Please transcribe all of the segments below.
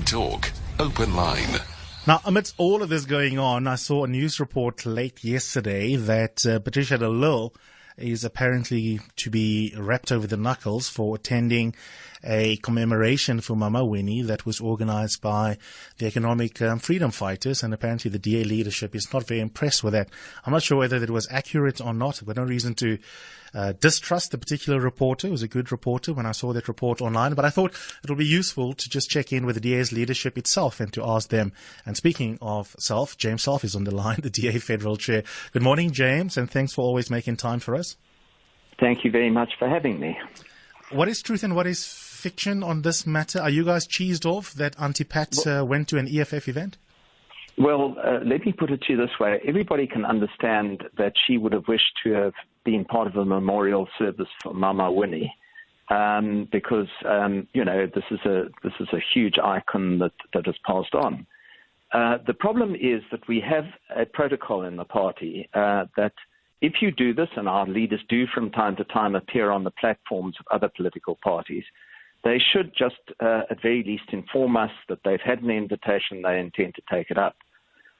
Talk, Open Line. Now, amidst all of this going on, I saw a news report late yesterday that Patricia de Lille is apparently to be wrapped over the knuckles for attending a commemoration for Mama Winnie that was organized by the economic freedom fighters, and apparently the DA leadership is not very impressed with that. I'm not sure whether that was accurate or not. I've got no reason to distrust the particular reporter. It was a good reporter when I saw that report online, but I thought it would be useful to just check in with the DA's leadership itself and to ask them. And speaking of self, James Self is on the line, the DA Federal Chair. Good morning, James, and thanks for always making time for us. Thank you very much for having me. What is truth and what is fiction on this matter? Are you guys cheesed off that Auntie Pat went to an EFF event? Well, let me put it to you this way. Everybody can understand that she would have wished to have been part of a memorial service for Mama Winnie, because this is a huge icon that has passed on. The problem is that we have a protocol in the party that if you do this, and our leaders do from time to time appear on the platforms of other political parties, they should just, at very least, inform us that they've had an invitation, they intend to take it up.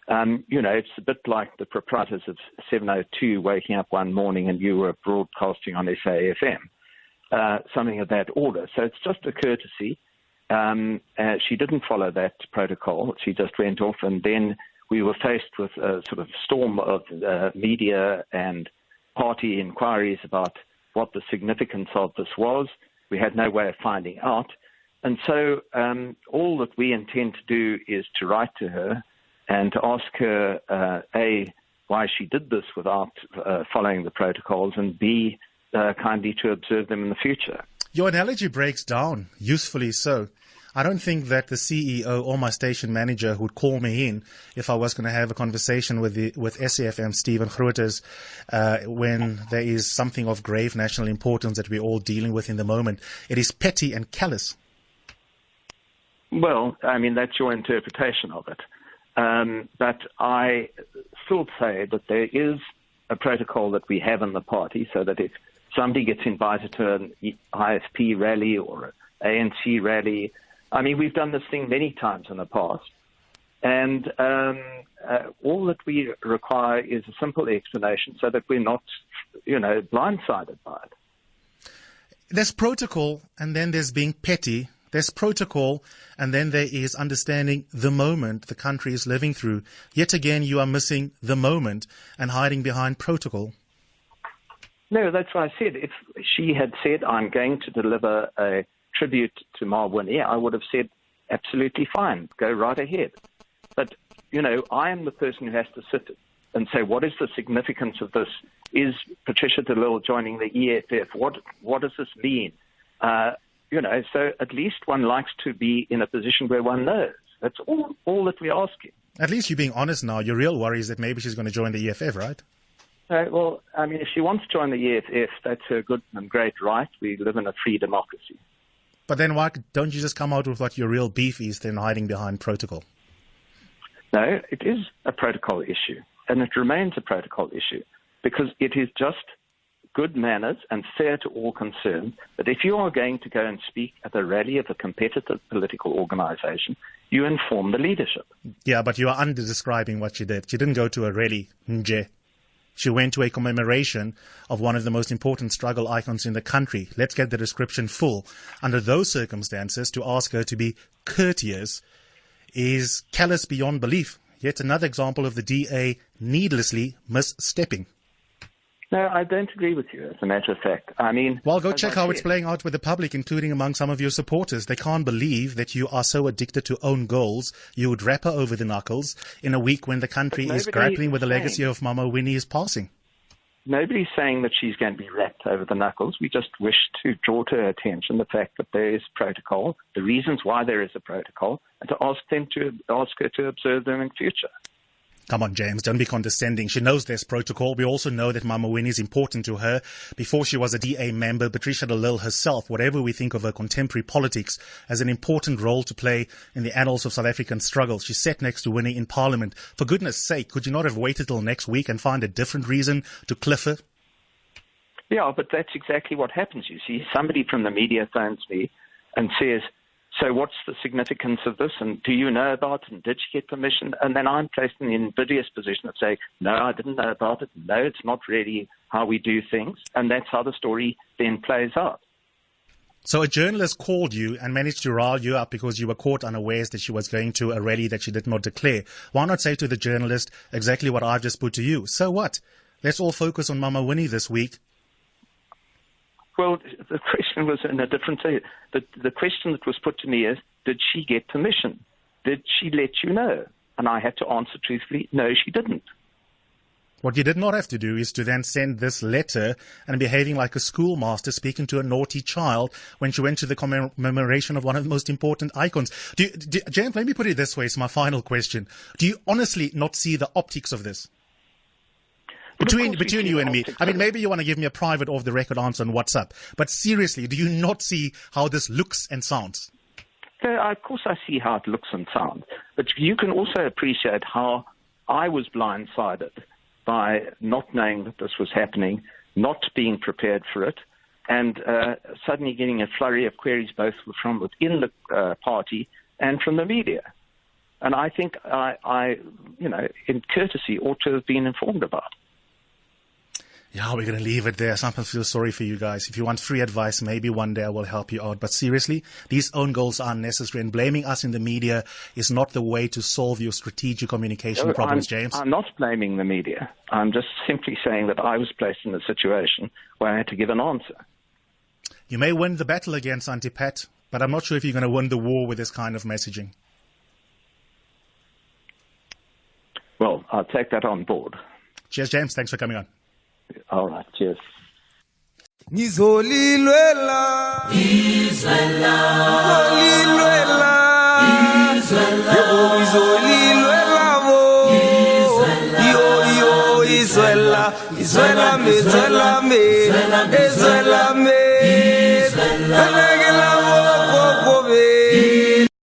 It's a bit like the proprietors of 702 waking up one morning and you were broadcasting on SAFM, something of that order. So it's just a courtesy. She didn't follow that protocol. She just went off, and then we were faced with a sort of storm of media and party inquiries about what the significance of this was. We had no way of finding out. And so all that we intend to do is to write to her and to ask her, A, why she did this without following the protocols, and B, kindly to observe them in the future. Your analogy breaks down, usefully so. I don't think that the CEO or my station manager would call me in if I was going to have a conversation with SAFM Stephen Grooters when there is something of grave national importance that we're all dealing with in the moment. It is petty and callous. Well, I mean, that's your interpretation of it. But I still say that there is a protocol that we have in the party, so that if somebody gets invited to an IFP rally or an ANC rally, I mean, we've done this thing many times in the past, and all that we require is a simple explanation so that we're not, blindsided by it. There's protocol, and then there's being petty. There's protocol, and then there is understanding the moment the country is living through. Yet again, you are missing the moment and hiding behind protocol. No, that's what I said. If she had said, I'm going to deliver a tribute to Ma Winnie, I would have said, absolutely fine, go right ahead. But, I am the person who has to sit and say, what is the significance of this? Is Patricia de Lille joining the EFF? What does this mean? So at least one likes to be in a position where one knows. That's all that we're asking. At least you're being honest now. Your real worry is that maybe she's going to join the EFF, right? Well, I mean, if she wants to join the EFF, that's her good and great right. We live in a free democracy. But then why don't you just come out with what your real beef is than hiding behind protocol? No, it is a protocol issue, and it remains a protocol issue, because it is just good manners and fair to all concerned that if you are going to go and speak at a rally of a competitive political organization, you inform the leadership. Yeah, but you are under-describing what she did. She didn't go to a rally, nje. She went to a commemoration of one of the most important struggle icons in the country. Let's get the description full. Under those circumstances, to ask her to be courteous is callous beyond belief. Yet another example of the DA needlessly misstepping. No, I don't agree with you, as a matter of fact. I mean... Well, go check how it's playing out with the public, including among some of your supporters. They can't believe that you are so addicted to own goals, you would wrap her over the knuckles in a week when the country is grappling with the legacy of Mama Winnie's passing. Nobody's saying that she's going to be wrapped over the knuckles. We just wish to draw to her attention the fact that there is protocol, the reasons why there is a protocol, and to ask her to observe them in future. Come on, James, don't be condescending. She knows there's protocol. We also know that Mama Winnie is important to her. Before she was a DA member, Patricia de Lille herself, whatever we think of her contemporary politics, has an important role to play in the annals of South African struggle. She sat next to Winnie in Parliament. For goodness sake, could you not have waited till next week and find a different reason to cliff her? Yeah, but that's exactly what happens, you see. Somebody from the media phones me and says, So what's the significance of this? And do you know about it? And did she get permission? And then I'm placed in the invidious position of saying, no, I didn't know about it. No, it's not really how we do things. And that's how the story then plays out. So a journalist called you and managed to rile you up because you were caught unawares that she was going to a rally that she did not declare. Why not say to the journalist exactly what I've just put to you? So what? Let's all focus on Mama Winnie this week. Well, the question was in a different way. The question that was put to me is, did she get permission? Did she let you know? And I had to answer truthfully, no, she didn't. What you did not have to do is to then send this letter and behaving like a schoolmaster speaking to a naughty child when she went to the commemoration of one of the most important icons. James, let me put it this way. It's my final question. Do you honestly not see the optics of this? Between you and me. I mean, maybe you want to give me a private off-the-record answer on WhatsApp, but seriously, do you not see how this looks and sounds? Of course I see how it looks and sounds, but you can also appreciate how I was blindsided by not knowing that this was happening, not being prepared for it, and suddenly getting a flurry of queries both from within the party and from the media. And I think I, in courtesy, ought to have been informed about it. Yeah, we're going to leave it there. Sometimes I feel sorry for you guys. If you want free advice, maybe one day I will help you out. But seriously, these own goals are unnecessary, and blaming us in the media is not the way to solve your strategic communication problems, James. I'm not blaming the media. I'm just simply saying that I was placed in a situation where I had to give an answer. You may win the battle against Auntie Pat, but I'm not sure if you're going to win the war with this kind of messaging. Well, I'll take that on board. Cheers, James. Thanks for coming on. All right, cheers. Ngizolilwela Izwela Ngizolilwela Izwela Ngizolilwela bo Izwela yo Izwela Izwela me Izwela me Izwela me